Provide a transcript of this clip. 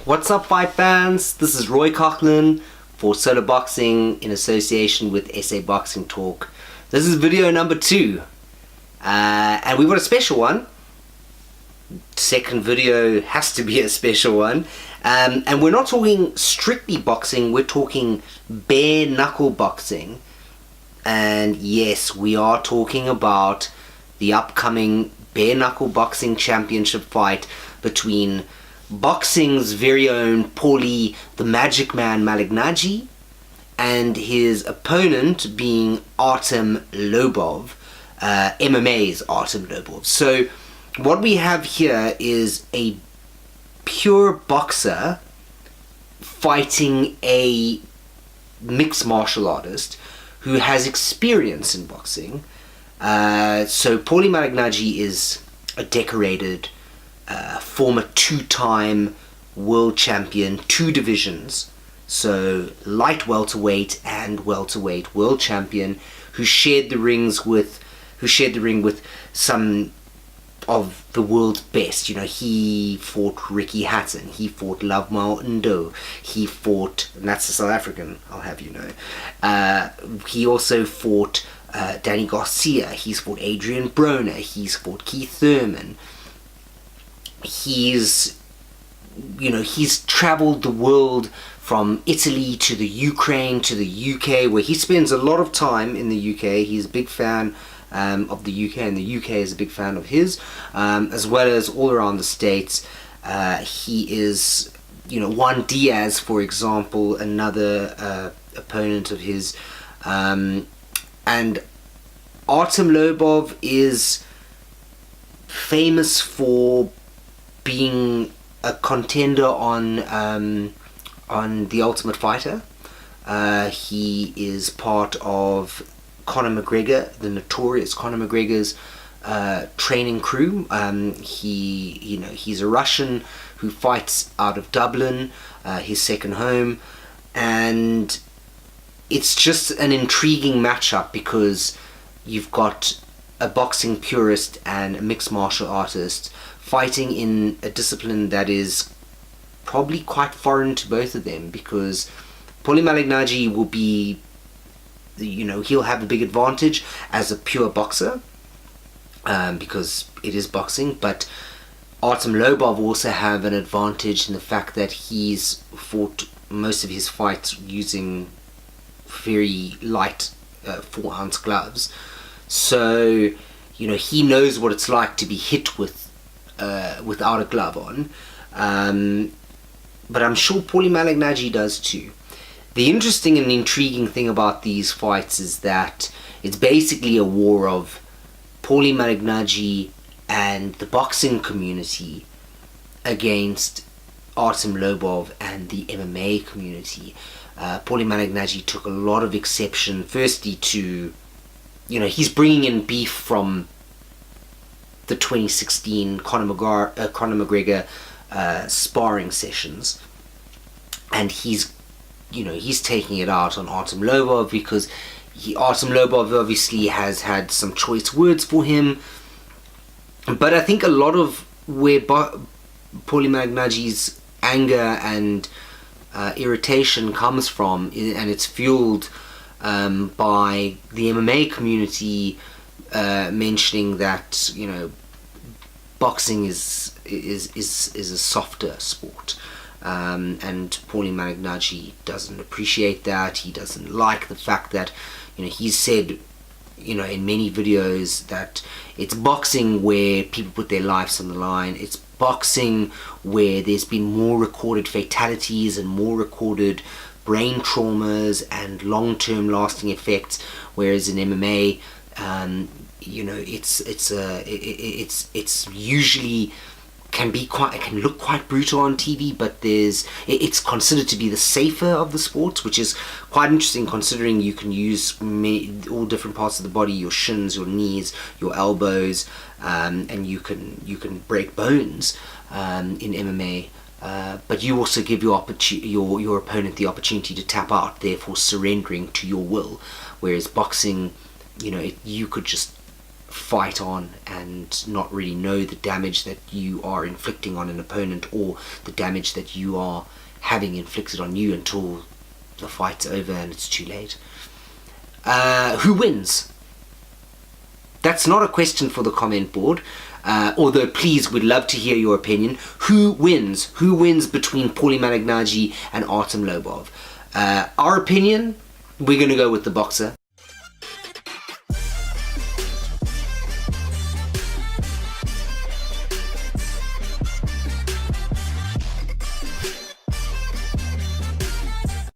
What's up, fight fans? This is Roy Coughlin for Solo Boxing in association with SA Boxing Talk. This is video number 2, and we've got a special one. Second video has to be a special one, and we're not talking strictly boxing, we're talking bare knuckle boxing. And yes, we are talking about the upcoming bare knuckle boxing championship fight between boxing's very own Paulie the Magic Man Malignaggi and his opponent being Artem Lobov, MMA's Artem Lobov. So what we have here is a pure boxer fighting a mixed martial artist who has experience in boxing. So Paulie Malignaggi is a decorated former 2-time world champion, 2 divisions, so light welterweight and welterweight world champion, who shared the ring with some of the world's best. You know, he fought Ricky Hatton, he fought Love Ndo, he fought, and that's the South African, I'll have you know. He also fought Danny Garcia, he's fought Adrian Broner, he's fought Keith Thurman. He's traveled the world from Italy to the Ukraine to the UK, where he spends a lot of time in the UK. He's a big fan of the UK, and the UK is a big fan of his, as well as all around the States. He is, Juan Diaz, for example, another opponent of his, and Artem Lobov is famous for being a contender on The Ultimate Fighter. He is part of Conor McGregor, the notorious Conor McGregor's training crew. He's a Russian who fights out of Dublin, his second home, and it's just an intriguing matchup because you've got a boxing purist and a mixed martial artist fighting in a discipline that is probably quite foreign to both of them, because Paulie Malignaggi will be, he'll have a big advantage as a pure boxer, because it is boxing, but Artem Lobov will also have an advantage in the fact that he's fought most of his fights using very light 4-ounce gloves. So, he knows what it's like to be hit without a glove on. But I'm sure Paulie Malignaggi does too. The interesting and intriguing thing about these fights is that it's basically a war of Paulie Malignaggi and the boxing community against Artem Lobov and the MMA community. Paulie Malignaggi took a lot of exception, firstly to, he's bringing in beef from the 2016 Conor McGregor sparring sessions, and he's taking it out on Artem Lobov because Artem Lobov obviously has had some choice words for him. But I think a lot of where Paulie Malignaggi's anger and irritation comes from, and it's fueled by the MMA community mentioning that boxing is a softer sport, and Paulie Malignaggi doesn't appreciate that. He doesn't like the fact that he's said in many videos that it's boxing where people put their lives on the line. It's boxing where there's been more recorded fatalities and more recorded brain traumas and long-term lasting effects, whereas in MMA it's usually it can look quite brutal on TV, but it's considered to be the safer of the sports, which is quite interesting considering you can use all different parts of the body, your shins, your knees, your elbows, and you can break bones in MMA. But you also give your opponent the opportunity to tap out, therefore surrendering to your will. Whereas boxing, you could just fight on and not really know the damage that you are inflicting on an opponent, or the damage that you are having inflicted on you, until the fight's over and it's too late. Who wins? That's not a question for the comment board, although please, we'd love to hear your opinion. Who wins? Who wins between Paulie Malignaggi and Artem Lobov? Our opinion, we're going to go with the boxer.